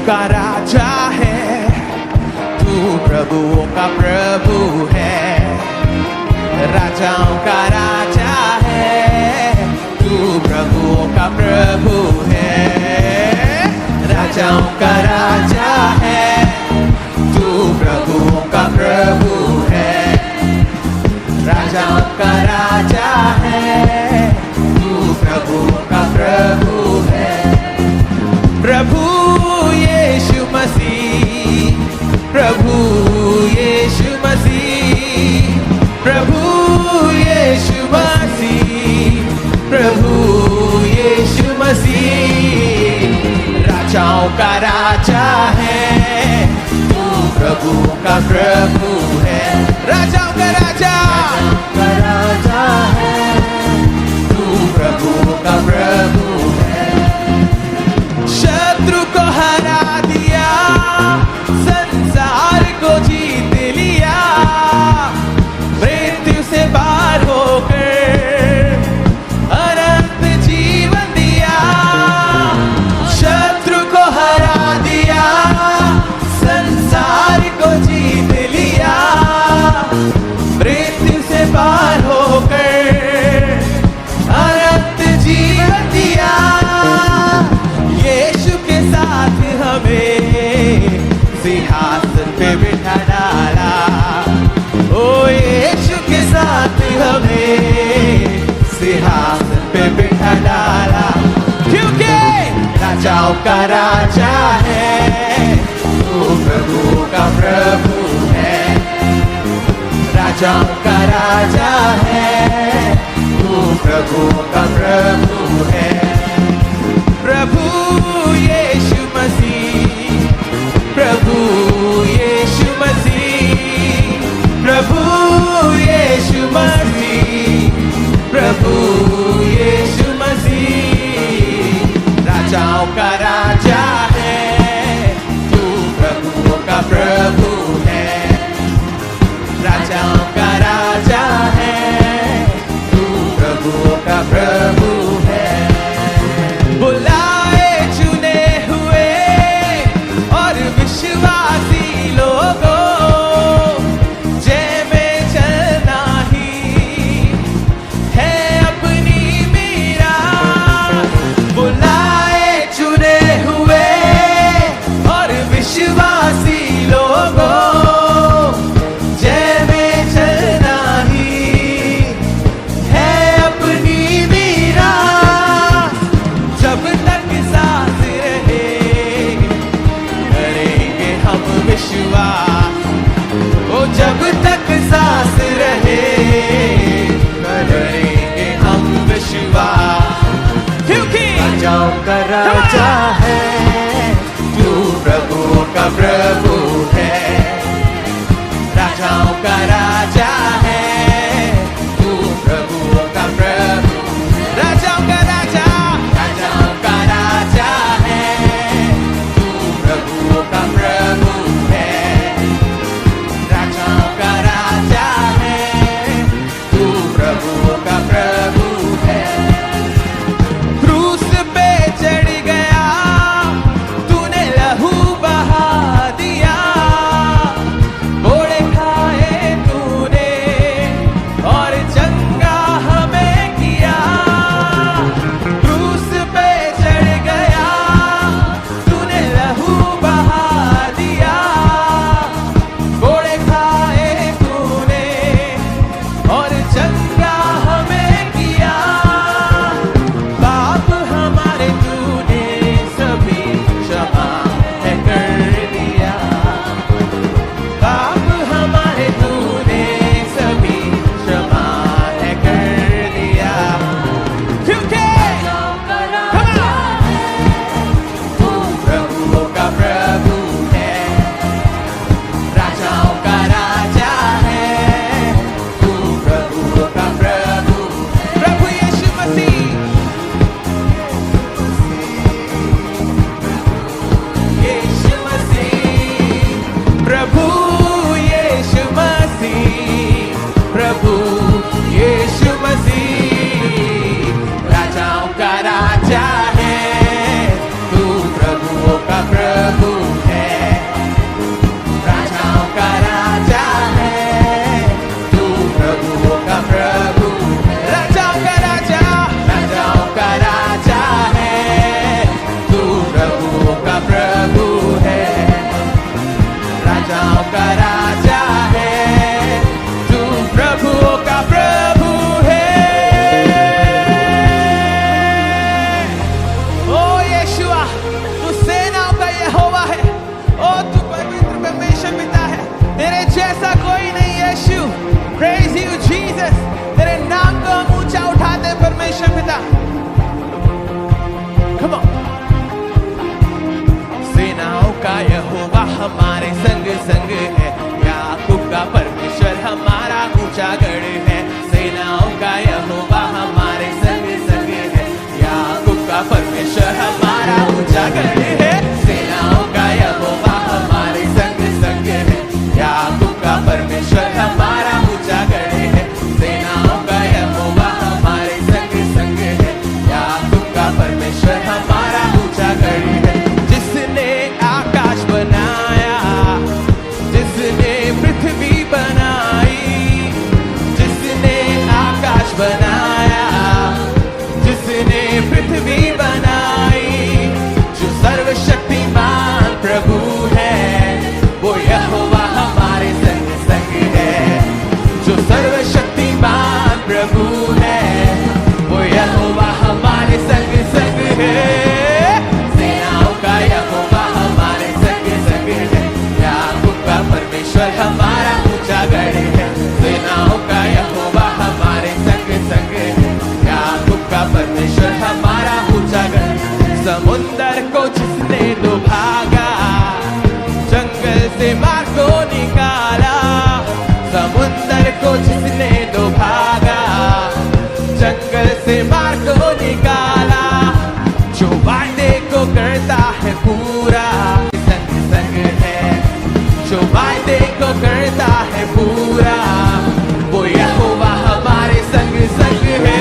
का राजा है, तू प्रभुओं का प्रभु है। राजाओं का राजा है, तू प्रभुओं का प्रभु है। राजाओं का राजा है, तू प्रभुओं का प्रभु है। राजाओं का राजा है, तू प्रभुओं का प्रभु है। प्रभु यीशु मसीह, प्रभु यीशु मसीह, प्रभु यीशु मसीह, प्रभु यीशु मसीह। राजाओं का राजा है, तू प्रभुओं का प्रभु है। राजाओं का राजा है, तू प्रभुओं का प्रभु है। शत्रु को हरा दिया, संसार को जीत लिया, मृत्यु से पार होकर अनंत जीवन दिया। शत्रु को हरा दिया, संसार को जीत लिया, मृत्यु से पार होकर अनंत जीवन दिया। यीशु के साथ हमें सिंहासन पे बिठा डाला, ओ यीशु के साथ हमें सिंहासन पे बिठा डाला। क्योंकि राजाओं का राजा है, तू प्रभु का प्रभु है। राजाओं का राजा है, तू प्रभु का प्रभु है। प्रभु यीशु मसीह, प्रभु यीशु मसीह, प्रभु यीशु मसीह, प्रभु यीशु मसीह। राजाओं का राजा है, तू प्रभुओं का प्रभु है। राजाओं का राजा है, तू प्रभुओं का प्रभु है। बुलाए चुने हुए और विश्वासी लोगों, जय में चलना ही है अपनी मीरा। बुलाए चुने हुए और विश्वासी लोगों, जय में चलना ही है अपनी मीरा। जब तक सांस रहे करेंगे हम विश्वास, ओ जब तक सांस रहे करेंगे हम विश्वास। क्योंकि राजाओं का राजा है, तू प्रभुओं का प्रभु है। राजाओं का राजा है, तू प्रभुओं का प्रभु। राजाओं का राजा, राजाओं का राजा है, तू प्रभुओं का प्रभु है। राजाओं का राजा है, तू प्रभुओं का प्रभु है। क्रूस पे चढ़ गया, तूने लहू बहा दिया, घोड़े खाए तू वो यहोवा हमारे संग संग है, सेनाओं का यहोवा हमारे संग संग है, याकूब का परमेश्वर हमारा ऊंचा गढ़ है, सेनाओं का यहोवा हमारे संग संग है, याकूब का परमेश्वर हमारा ऊंचा गढ़। समुंदर को जिसने डुबागा, जंगल से मार को निकाला, समुंदर को जिसने डुबागा, जंगल से मार को निकाला, जो वादे को करता है पूरा संग संग है, जो वादे को करता है पूरा, वो यहोवा हमारे संग संग है,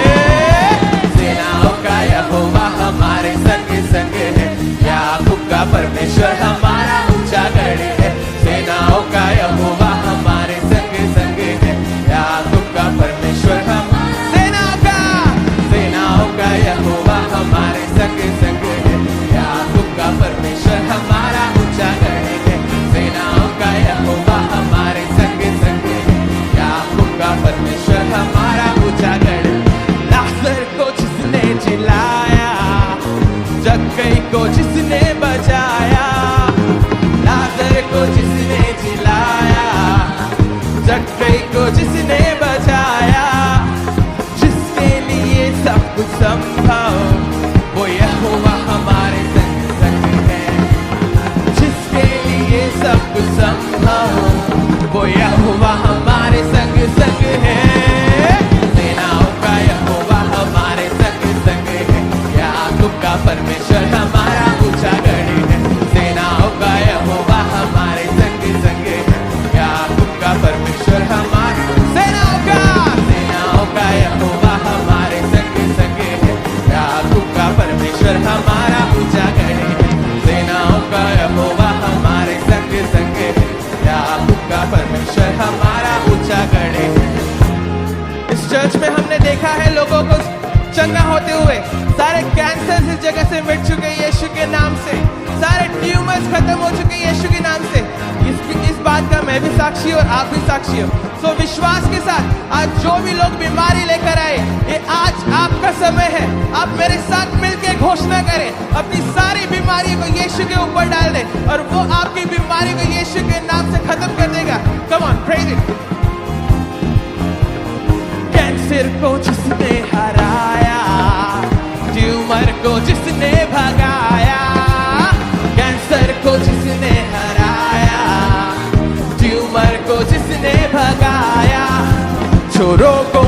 सेनाओं का यहोवा हमारे संग संग है, याकूब का परमेश्वर हमारा ऊंचा गढ़ है, सेनाओं का यहोवा हमारे संग संग है, याकूब का परमेश्वर हम सेनाओं का यहोवा हमारे संग संग है, याकूब का परमेश्वर हमारा ऊंचा गढ़ है, सेनाओं का यहोवा हमारे संग संग है, याकूब का परमेश्वर हमारा ऊंचा गढ़। लाजर को जिसने जिलाया, जक्कई को जिसने बचाया, लाजर को जिसने जिलाया, जक्कई को जिसने बचाया, जिसके लिए सब कुछ संभव, वो यहोवा हमारे संग संग है, जिसके लिए सब कुछ संभव, वो यहोवा हमारे संग संग है, सेनाओं का यहोवा हमारे संग संग है, याकूब का परमेश्वर हमारा ऊंचा गढ़ है, सेनाओं का यहोवा हमारे संग संग है, याकूब का परमेश्वर हमारा सेनाओं का यहोवा हमारे संग संग है, याकूब का परमेश्वर हमारा ऊंचा गढ़ है, सेनाओं का यहोवा हमारे संग संग है, याकूब का परमेश्वर हमारा ऊंचा गढ़ है। इस चर्च में हमने देखा है लोगों को चंगा होते हुए, सारे कैंसर इस जगह से मिट चुके यीशु के नाम से, सारे ट्यूमर्स खत्म हो चुके यीशु के नाम से। इस बात का मैं भी साक्षी और आप भी साक्षी हो। सो विश्वास के साथ आज जो भी लोग बीमारी लेकर आए, ये आज आपका समय है। आप मेरे साथ मिलकर घोषणा करें, अपनी सारी बीमारी को यीशु के ऊपर डाल दें और वो आपकी बीमारी को यीशु के नाम से खत्म कर देगा। Come on, praise it. Cancer को जिसने हराया, ट्यूमर को जिसने भगाया, कैंसर को जिसने हराया, ट्यूमर को जिसने भगाया, छोरों को